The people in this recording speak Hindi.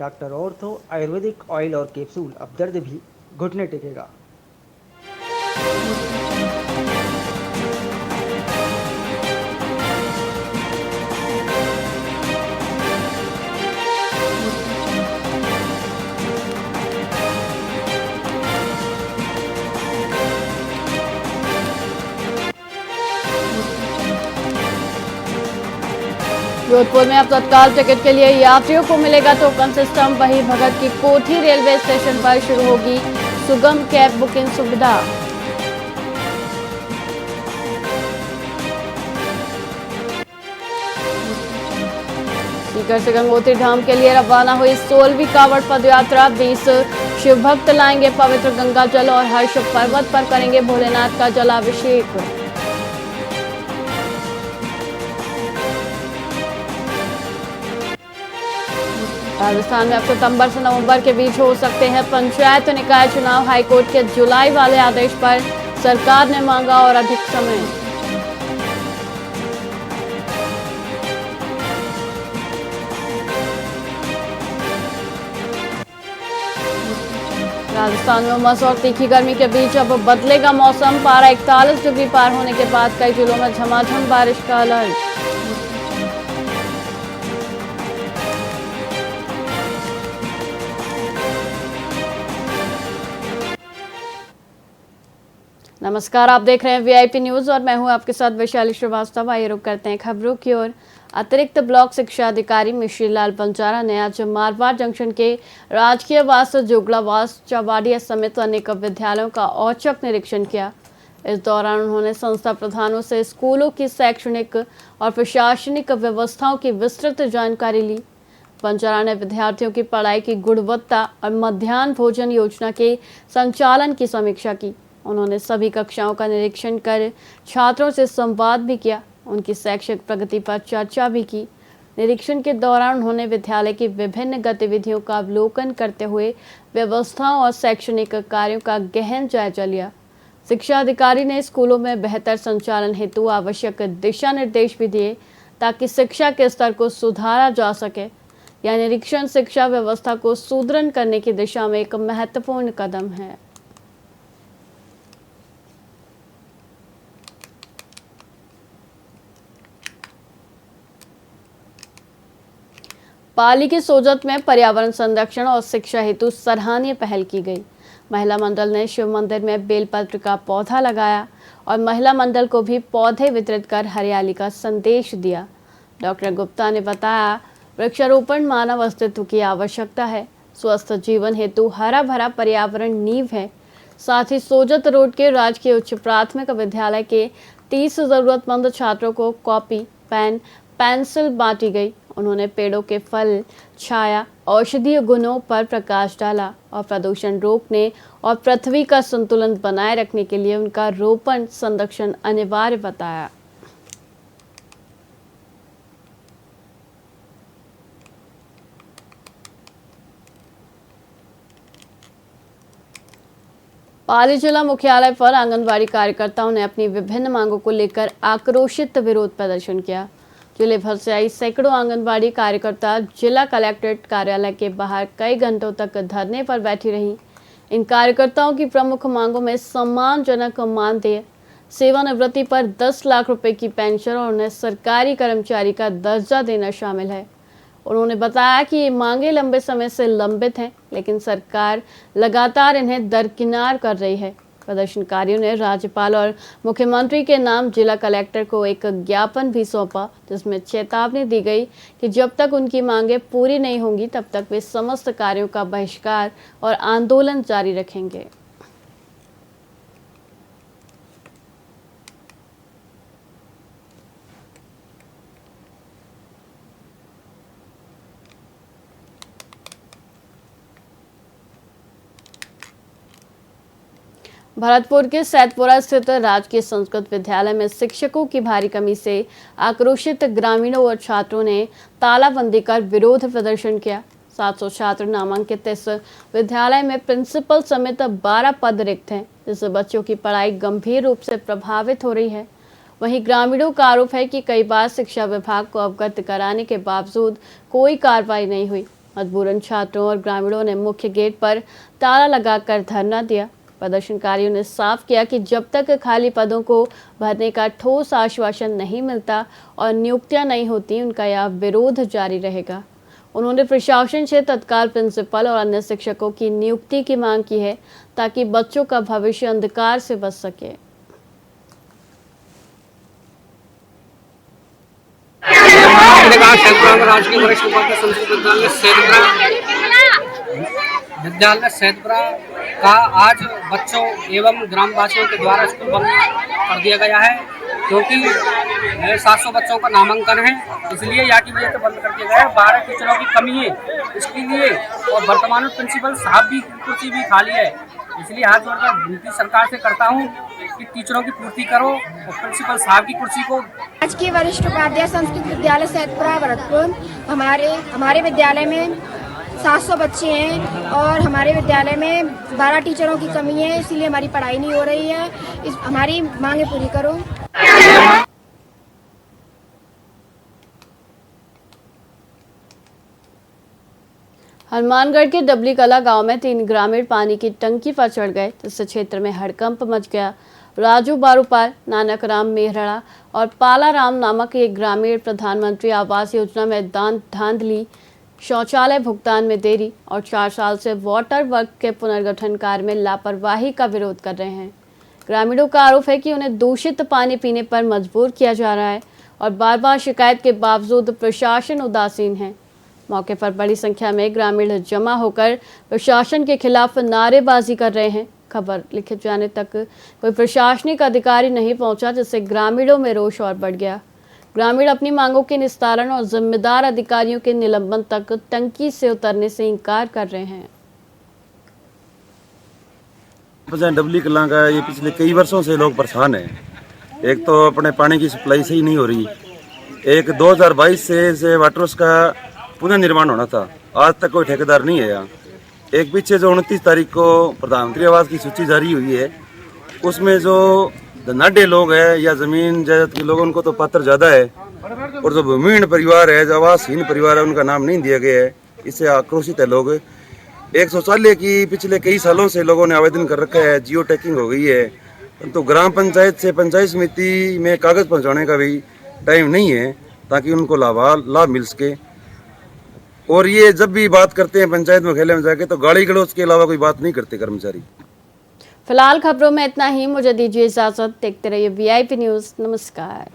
डॉक्टर ऑर्थो आयुर्वेदिक ऑयल और कैप्सूल, अब दर्द भी घुटने टेकेगा। जोधपुर में अब तत्काल टिकट के लिए यात्रियों को मिलेगा टोकन सिस्टम। वहीं भगत की कोठी रेलवे स्टेशन पर शुरू होगी सुगम कैब बुकिंग सुविधा। सीकर से गंगोत्री धाम के लिए रवाना हुई 16वीं कांवड़ पद यात्रा। 20 शिव भक्त लाएंगे पवित्र गंगा जल और हर्ष पर्वत पर करेंगे भोलेनाथ का जलाभिषेक। राजस्थान में अब सितंबर से नवंबर के बीच हो सकते हैं पंचायत निकाय चुनाव। हाईकोर्ट के जुलाई वाले आदेश पर सरकार ने मांगा और अधिक समय। राजस्थान में उमस और तीखी गर्मी के बीच अब बदलेगा मौसम। पारा 41 डिग्री पार होने के बाद कई जिलों में झमाझम बारिश का अलर्ट। नमस्कार, आप देख रहे हैं वीआईपी न्यूज और मैं हूं आपके साथ वैशाली श्रीवास्तव। आइए रुक करते हैं खबरों की ओर। अतिरिक्त ब्लॉक शिक्षा अधिकारी मिश्री लाल बंजारा ने आज मारवाड़ जंक्शन के राजकीय वास, जोगलावास, चवाडिया समेत अनेक विद्यालयों का औचक निरीक्षण किया। इस दौरान उन्होंने संस्था प्रधानों से स्कूलों की शैक्षणिक और प्रशासनिक व्यवस्थाओं की विस्तृत जानकारी ली। बंजारा ने विद्यार्थियों की पढ़ाई की गुणवत्ता और मध्याह्न भोजन योजना के संचालन की समीक्षा की। उन्होंने सभी कक्षाओं का निरीक्षण कर छात्रों से संवाद भी किया, उनकी शैक्षिक प्रगति पर चर्चा भी की। निरीक्षण के दौरान उन्होंने विद्यालय की विभिन्न गतिविधियों का अवलोकन करते हुए व्यवस्थाओं और शैक्षणिक कार्यों का गहन जायजा लिया। शिक्षा अधिकारी ने स्कूलों में बेहतर संचालन हेतु आवश्यक दिशा निर्देश भी दिए ताकि शिक्षा के स्तर को सुधारा जा सके। यह निरीक्षण शिक्षा व्यवस्था को सुदृढ़ करने की दिशा में एक महत्वपूर्ण कदम है। पाली के सोजत में पर्यावरण संरक्षण और शिक्षा हेतु सराहनीय पहल की गई। महिला मंडल ने शिव मंदिर में बेलपत्र का पौधा लगाया और महिला मंडल को भी पौधे वितरित कर हरियाली का संदेश दिया। डॉक्टर गुप्ता ने बताया, वृक्षारोपण मानव अस्तित्व की आवश्यकता है। स्वस्थ जीवन हेतु हरा भरा पर्यावरण नींव है। साथ ही सोजत रोड के राजकीय उच्च प्राथमिक विद्यालय के 30 जरूरतमंद छात्रों को कॉपी, पेन, पेंसिल बांटी गई। उन्होंने पेड़ों के फल, छाया, औषधीय गुणों पर प्रकाश डाला और प्रदूषण रोकने और पृथ्वी का संतुलन बनाए रखने के लिए उनका रोपण संरक्षण अनिवार्य बताया। पाली जिला मुख्यालय पर आंगनबाड़ी कार्यकर्ताओं ने अपनी विभिन्न मांगों को लेकर आक्रोशित विरोध प्रदर्शन किया। जिले भर से आई सैकड़ों आंगनबाड़ी कार्यकर्ता जिला कलेक्ट्रेट कार्यालय के बाहर कई घंटों तक धरने पर बैठी रहीं। इन कार्यकर्ताओं की प्रमुख मांगों में सम्मानजनक मानदेय, सेवानिवृत्ति पर 10 लाख रुपए की पेंशन और उन्हें सरकारी कर्मचारी का दर्जा देना शामिल है। उन्होंने बताया कि ये मांगे लंबे समय से लंबित हैं, लेकिन सरकार लगातार इन्हें दरकिनार कर रही है। प्रदर्शनकारियों ने राज्यपाल और मुख्यमंत्री के नाम जिला कलेक्टर को एक ज्ञापन भी सौंपा, जिसमें चेतावनी दी गई कि जब तक उनकी मांगे पूरी नहीं होंगी तब तक वे समस्त कार्यों का बहिष्कार और आंदोलन जारी रखेंगे। भरतपुर के सैदपुरा स्थित राजकीय संस्कृत विद्यालय में शिक्षकों की भारी कमी से आक्रोशित ग्रामीणों और छात्रों ने तालाबंदी कर विरोध प्रदर्शन किया। 700 छात्र नामांकित इस विद्यालय में प्रिंसिपल समेत 12 पद रिक्त हैं, जिससे बच्चों की पढ़ाई गंभीर रूप से प्रभावित हो रही है। वहीं ग्रामीणों का आरोप है कि कई बार शिक्षा विभाग को अवगत कराने के बावजूद कोई कार्रवाई नहीं हुई। मजबूरन छात्रों और ग्रामीणों ने मुख्य गेट पर ताला लगाकर धरना दिया। प्रदर्शनकारियों ने साफ किया कि जब तक खाली पदों को भरने का ठोस आश्वासन नहीं मिलता और नियुक्तियां नहीं होती, उनका यह विरोध जारी रहेगा। उन्होंने प्रशासन से तत्काल प्रिंसिपल और अन्य शिक्षकों की नियुक्ति की मांग की है ताकि बच्चों का भविष्य अंधकार से बच सके। राजकीय वरिष्ठ माध्यमिक संस्कृत विद्यालय सैदपुरा का आज बच्चों एवं ग्रामवासियों के द्वारा स्कूल बंद कर दिया गया है, क्योंकि 700 बच्चों का नामांकन है, इसलिए यहाँ की वजह से बंद कर दिया गया है। 12 टीचरों की कमी है इसके लिए, और वर्तमान में प्रिंसिपल साहब भी कुर्सी भी खाली है, इसलिए हाथ जोड़कर विनती सरकार से करता हूँ कि टीचरों की पूर्ति करो और प्रिंसिपल साहब की कुर्सी को। राजकीय वरिष्ठ उपाध्याय संस्कृत विद्यालय सैदपुरा भरतपुर, हमारे विद्यालय में 700 बच्चे हैं और हमारे विद्यालय में 12 टीचरों की कमी है, इसलिए हमारी पढ़ाई नहीं हो रही है। हमारी मांगे पूरी करो। हनुमानगढ़ के डबली कला गांव में 3 ग्रामीण पानी की टंकी पर चढ़ गए, जिससे क्षेत्र में हड़कंप मच गया। राजू बारूपाल, नानक राम मेहरा और पाला राम नामक एक ग्रामीण प्रधानमंत्री आवास योजना में धांधली, शौचालय भुगतान में देरी और 4 साल से वाटर वर्क के पुनर्गठन कार्य में लापरवाही का विरोध कर रहे हैं। ग्रामीणों का आरोप है कि उन्हें दूषित पानी पीने पर मजबूर किया जा रहा है और बार बार शिकायत के बावजूद प्रशासन उदासीन है। मौके पर बड़ी संख्या में ग्रामीण जमा होकर प्रशासन के खिलाफ नारेबाजी कर रहे हैं। खबर लिखे जाने तक कोई प्रशासनिक अधिकारी नहीं पहुंचा, जिससे ग्रामीणों में रोष और बढ़ गया। ग्रामीण अपनी मांगों के निस्तारण और जिम्मेदार अधिकारियों के निलंबन तक टंकी से उतरने से इनकार कर रहे हैं। डबली कलां का ये पिछले कई वर्षों से लोग परेशान हैं। एक तो अपने पानी की सप्लाई सही नहीं हो रही, एक 2022 से वाटर्स का पुनर्निर्माण होना था, आज तक कोई ठेकेदार नहीं है यहाँ। एक पीछे जो 29 तारीख को प्रधानमंत्री आवास की सूची जारी हुई है, उसमें जो धनाढ्य लोग हैं या जमीन जायदाद के लोगों उनको तो पात्र ज़्यादा है, और जो भूमिहीन परिवार है, जो आवासहीन परिवार है, उनका नाम नहीं दिया गया है। इससे आक्रोशित है लोग। एक शौचालय की पिछले कई सालों से लोगों ने आवेदन कर रखा है, जियो टैगिंग हो गई है, तो ग्राम पंचायत से पंचायत समिति में कागज़ पहुँचाने का भी टाइम नहीं है ताकि उनको लाभ मिल सके। और ये जब भी बात करते हैं पंचायत मुख्यालय में जाके, तो गाली गलौज के अलावा कोई बात नहीं करते कर्मचारी। फिलहाल खबरों में इतना ही। मुझे दीजिए इजाजत। देखते रहिए VIP न्यूज़। नमस्कार।